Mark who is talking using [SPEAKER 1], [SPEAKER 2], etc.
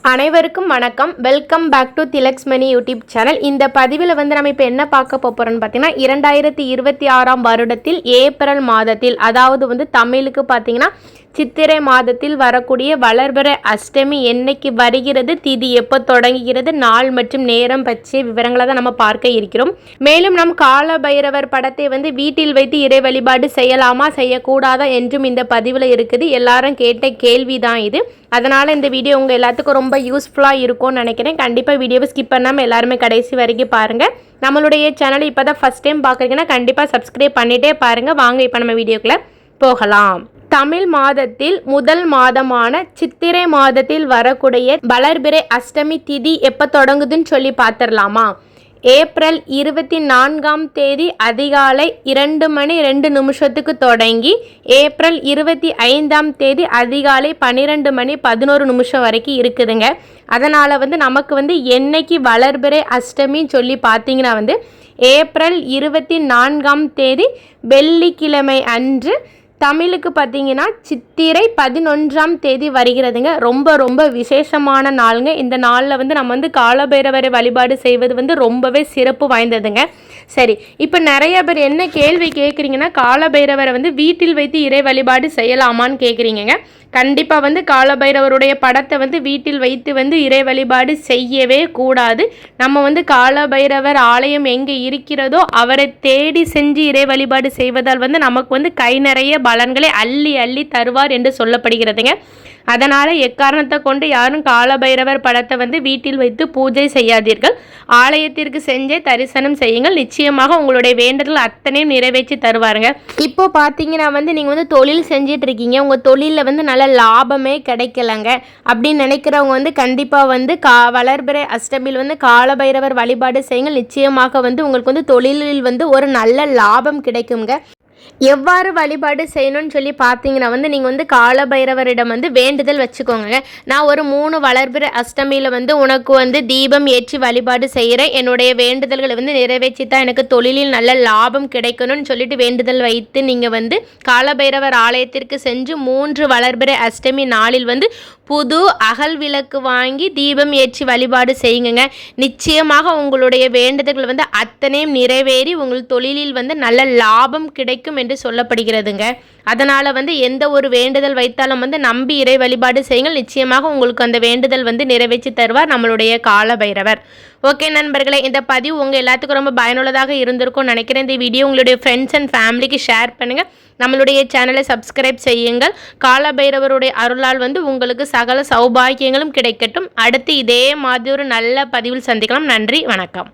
[SPEAKER 1] அனைவருக்கும் வணக்கம். Welcome back to Tilak's Mani YouTube channel. இந்த பதிவில் நம்ம இப்போ என்ன பார்க்க போகிறோம்னு பார்த்தீங்கன்னா 2026ஆம் வருடத்தில் ஏப்ரல் மாதத்தில், அதாவது தமிழுக்கு பார்த்தீங்கன்னா சித்திரை மாதத்தில் வரக்கூடிய வளர்பிறை அஷ்டமி என்னைக்கு வருகிறது, திதி எப்போ தொடங்குகிறது, நாள் மற்றும் நேரம் பற்றிய விவரங்களை தான் நம்ம பார்க்க இருக்கிறோம். மேலும் நம் கால பைரவர் படத்தை வீட்டில் வைத்து இறை வழிபாடு செய்யலாமா செய்யக்கூடாதா என்றும் இந்த பதிவில் இருக்குது. எல்லாரும் கேட்ட கேள்வி தான் இது. அதனால் இந்த வீடியோ உங்கள் எல்லாத்துக்கும் ரொம்ப யூஸ்ஃபுல்லாக இருக்கும்னு நினைக்கிறேன். கண்டிப்பாக வீடியோவை ஸ்கிப் பண்ணாமல் எல்லாருமே கடைசி வரைக்கும் பாருங்கள். நம்மளுடைய சேனலை இப்போ தான் ஃபஸ்ட் டைம் பார்க்குறீங்கன்னா கண்டிப்பாக சப்ஸ்கிரைப் பண்ணிகிட்டே பாருங்கள். வாங்க இப்போ நம்ம வீடியோக்குள்ளே போகலாம். தமிழ் மாதத்தில் முதல் மாதமான சித்திரை மாதத்தில் வரக்கூடிய வளர்பிறை அஷ்டமி திதி எப்போ தொடங்குதுன்னு சொல்லி பார்த்துடலாமா? ஏப்ரல் 24ஆம் தேதி அதிகாலை 2:02 தொடங்கி ஏப்ரல் 25ஆம் தேதி அதிகாலை 12:11 வரைக்கும் இருக்குதுங்க. அதனால் நமக்கு என்னைக்கு வளர்பிறை அஷ்டமின்னு சொல்லி பார்த்தீங்கன்னா ஏப்ரல் 24ஆம் தேதி வெள்ளிக்கிழமை அன்று, தமிழுக்கு பார்த்தீங்கன்னா சித்திரை 11ஆம் தேதி வருகிறதுங்க. ரொம்ப ரொம்ப விசேஷமான நாளுங்க. இந்த நாளில் நம்ம காலபைரவரை வழிபாடு செய்வது ரொம்பவே சிறப்பு வாய்ந்ததுங்க. சரி, இப்போ நிறைய பேர் என்ன கேள்வி கேட்குறீங்கன்னா, காலபைரவரை வீட்டில் வைத்து இறை வழிபாடு செய்யலாமான்னு கேட்குறீங்க. கண்டிப்பாக காலபைரவருடைய படத்தை வீட்டில் வைத்து இறை வழிபாடு செய்யவே கூடாது. நம்ம காலபைரவர் ஆலயம் எங்கே இருக்கிறதோ அவரை தேடி செஞ்சு இறை வழிபாடு செய்வதால் நமக்கு கை நிறைய பலன்களை அள்ளி அள்ளி தருவார் என்று சொல்லப்படுகிறதுங்க. அதனால் எக்காரணத்தை கொண்டு யாரும் காலபைரவர் படத்தை வீட்டில் வைத்து பூஜை செய்யாதீர்கள். ஆலயத்திற்கு செஞ்சே தரிசனம் செய்யுங்கள். நிச்சயமாக உங்களுடைய வேண்டுதல் அத்தனையும் நிறைவேற்றி தருவாருங்க. இப்போ பார்த்தீங்கன்னா நீங்கள் தொழில் செஞ்சிட்டு இருக்கீங்க, உங்கள் தொழிலில் நல்ல லாபமே கிடைக்கலங்க அப்படின்னு நினைக்கிறவங்க கண்டிப்பாக வளர்பிறை அஷ்டமியில் காலபைரவர் வழிபாடு செய்யுங்கள். நிச்சயமாக உங்களுக்கு தொழிலில் ஒரு நல்ல லாபம் கிடைக்குங்க. எவ்வாறு வழிபாடு செய்யணும்னு சொல்லி பார்த்தீங்கன்னா நீங்கள் காலபைரவரிடம் வேண்டுதல் வச்சுக்கோங்க. நான் ஒரு 3 வளர்பிறை அஷ்டமியில் உனக்கு தீபம் ஏற்றி வழிபாடு செய்கிறேன். என்னுடைய வேண்டுதல்களை நிறைவேற்றி தான் எனக்கு தொழிலில் நல்ல லாபம் கிடைக்கணும்னு சொல்லிட்டு வேண்டுதல் வைத்து நீங்கள் காலபைரவர் ஆலயத்திற்கு சென்று 3 வளர்பிறை அஷ்டமி நாளில் புது அகல் விளக்கு வாங்கி தீபம் ஏற்றி வழிபாடு செய்யுங்க. நிச்சயமாக உங்களுடைய வேண்டுதல்கள் அத்தனையும் நிறைவேறி உங்கள் தொழிலில் நல்ல லாபம் கிடைக்கும் என்று சொல்லப்படுகிறதுங்க. அதனால் எந்த ஒரு வேண்டுதல் வைத்தாலும் நம்பி இறை வழிபாடு செய்யுங்கள். நிச்சயமாக உங்களுக்கு அந்த வேண்டுதல் நிறைவேற்றி தருவார் நம்மளுடைய காலபைரவர். ஓகே நண்பர்களே, இந்த பதிவு உங்கள் எல்லாத்துக்கும் ரொம்ப பயனுள்ளதாக இருந்திருக்கும்னு நினைக்கிறேன். இந்த வீடியோ உங்களுடைய ஃப்ரெண்ட்ஸ் அண்ட் ஃபேமிலிக்கு ஷேர் பண்ணுங்கள். நம்மளுடைய சேனலை சப்ஸ்கிரைப் செய்யுங்கள். காலபைரவருடைய அருளால் உங்களுக்கு சகல சௌபாகியங்களும் கிடைக்கட்டும். அடுத்து இதே மாதிரி ஒரு நல்ல பதிவில் சந்திக்கலாம். நன்றி, வணக்கம்.